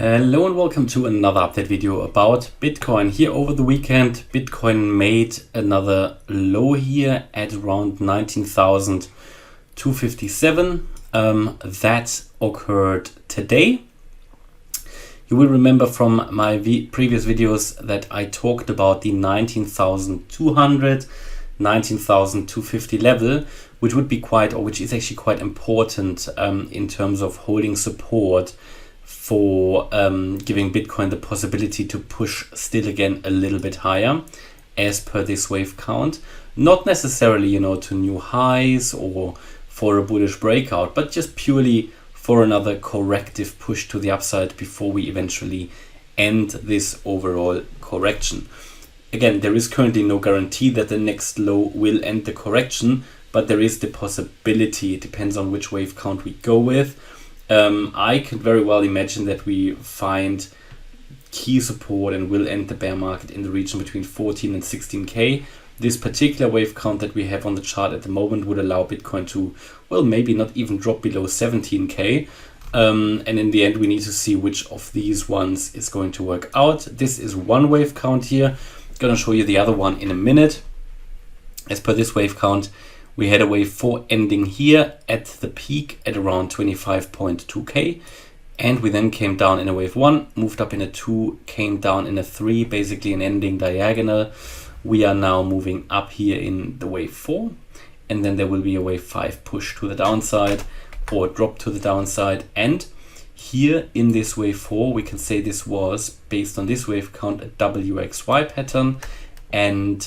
Hello and welcome to another update video about Bitcoin. Here over the weekend, Bitcoin made another low here at around 19,257. That occurred today. You will remember from my previous videos that I talked about the 19,200, 19,250 level, which would be which is actually quite important in terms of holding support for giving Bitcoin the possibility to push still again a little bit higher as per this wave count. Not necessarily, to new highs or for a bullish breakout, but just purely for another corrective push to the upside before we eventually end this overall correction. Again, there is currently no guarantee that the next low will end the correction, but there is the possibility. It depends on which wave count we go with. I could very well imagine that we find key support and will end the bear market in the region between 14 and 16k. This particular wave count that we have on the chart at the moment would allow Bitcoin to, well, maybe not even drop below 17k. And in the end, we need to see which of these ones is going to work out. This is one wave count here. I'm going to show you the other one in a minute. As per this wave count, we had a wave 4 ending here at the peak at around 25.2k, and we then came down in a wave 1, moved up in a 2, came down in a 3, basically an ending diagonal. We are now moving up here in the wave 4, and then there will be a wave 5 push to the downside or drop to the downside. And here in this wave 4, we can say this was, based on this wave count, a WXY pattern. And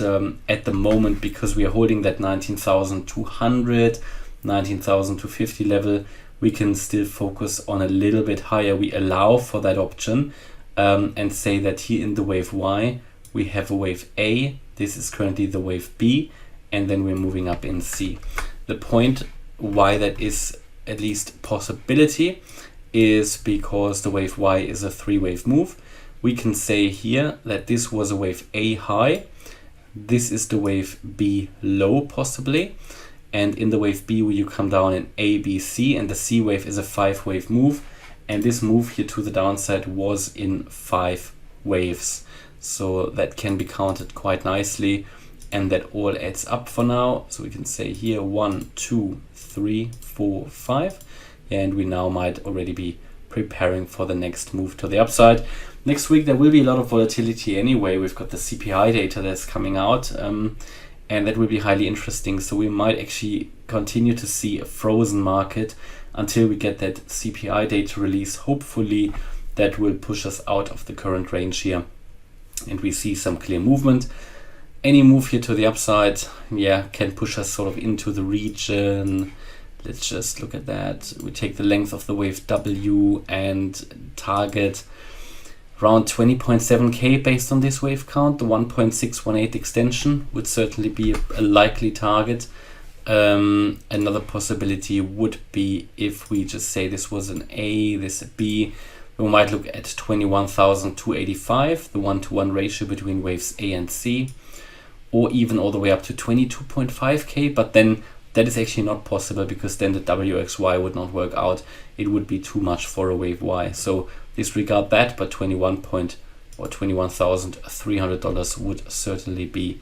at the moment, because we are holding that 19,200, 19,250 level, we can still focus on a little bit higher. We allow for that option and say that here in the wave Y, we have a wave A. This is currently the wave B, and then we're moving up in C. The point why that is at least possibility is because the wave Y is a 3-wave move. We can say here that this was a wave A high. This is the wave B low possibly. And in the wave B, you come down in A, B, C, and the C wave is a 5-wave move. And this move here to the downside was in 5 waves. So that can be counted quite nicely. And that all adds up for now. So we can say here 1, 2, 3, 4, 5. And we now might already be preparing for the next move to the upside. Next week there will be a lot of volatility anyway. We've got the CPI data that's coming out, and that will be highly interesting. So we might actually continue to see a frozen market until we get that CPI data release. Hopefully that will push us out of the current range here and we see some clear movement. Any move here to the upside, can push us sort of into the region. Let's just look at that. We take the length of the wave W and target around 20.7k based on this wave count. The 1.618 extension would certainly be a likely target. Another possibility would be if we just say this was an A, this a B, we might look at 21,285, the 1-to-1 ratio between waves A and C, or even all the way up to 22.5k, but then that is actually not possible because then the WXY would not work out. It would be too much for a wave Y. So disregard that, but $21,300 would certainly be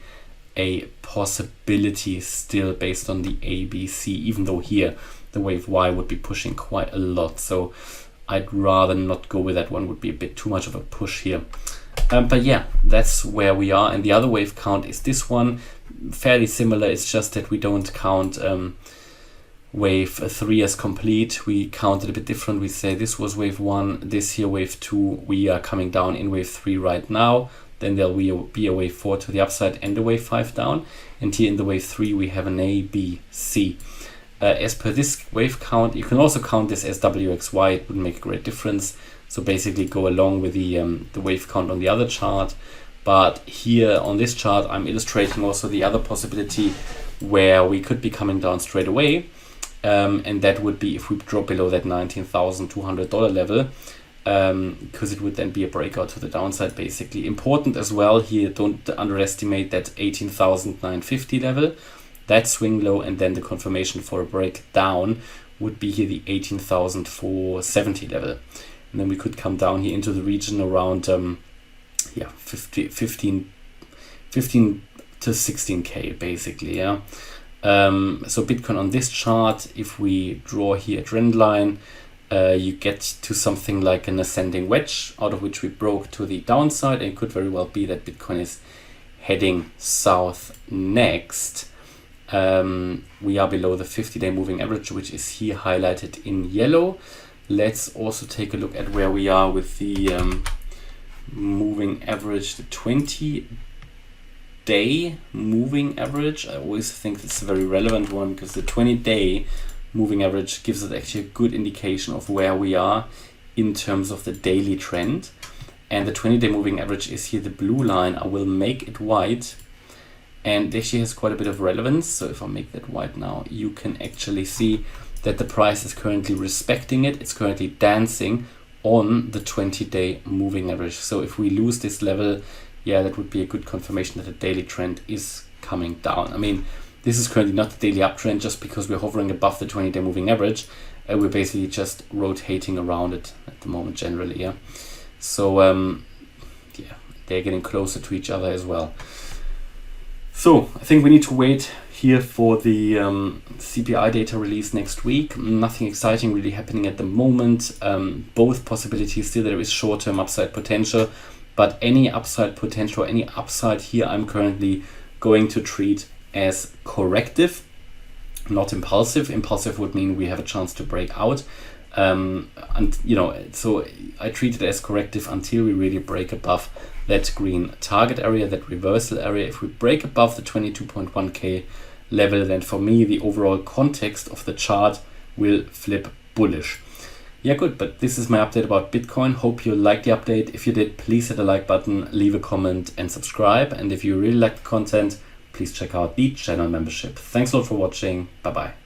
a possibility still based on the ABC, even though here the wave Y would be pushing quite a lot. So I'd rather not go with that one, would be a bit too much of a push here. But yeah, that's where we are. And the other wave count is this one, fairly similar. It's just that we don't count wave 3 as complete. We count it a bit different. We say this was wave 1, this here wave 2. We are coming down in wave 3 right now. Then there will be a wave 4 to the upside and a wave 5 down. And here in the wave 3, we have an A, B, C. As per this wave count, you can also count this as WXY. It wouldn't make a great difference. So basically go along with the wave count on the other chart. But here on this chart, I'm illustrating also the other possibility where we could be coming down straight away. And that would be if we drop below that $19,200 level, because it would then be a breakout to the downside basically. Important as well here, don't underestimate that 18,950 level. That swing low, and then the confirmation for a breakdown would be here the 18,470 level. and then we could come down here into the region around 15 to 16k basically. So Bitcoin on this chart, if we draw here a trend line, you get to something like an ascending wedge, out of which we broke to the downside, and it could very well be that Bitcoin is heading south next. We are below the 50-day moving average, which is here highlighted in yellow. Let's also take a look at where we are with the moving average, the 20-day moving average. I always think it's a very relevant one, because the 20-day moving average gives us actually a good indication of where we are in terms of the daily trend. And the 20-day moving average is here, the blue line. I will make it white, and it actually has quite a bit of relevance. So if I make that white now, you can actually see that the price is currently respecting it. It's currently dancing on the 20-day moving average. So if we lose this level, that would be a good confirmation that the daily trend is coming down. I mean, this is currently not the daily uptrend just because we're hovering above the 20-day moving average. We're basically just rotating around it at the moment generally. So they're getting closer to each other as well. So I think we need to wait here for the CPI data release next week. Nothing exciting really happening at the moment. Both possibilities, still there is short-term upside potential, but any upside potential, any upside here, I'm currently going to treat as corrective, not impulsive. Impulsive would mean we have a chance to break out, and so I treat it as corrective until we really break above that green target area, that reversal area. If we break above the 22.1k level, then for me the overall context of the chart will flip bullish. Good, but this is my update about Bitcoin. Hope you liked the update. If you did, please hit the like button, leave a comment and subscribe. And if you really like the content, please check out the channel membership. Thanks a lot for watching. Bye bye.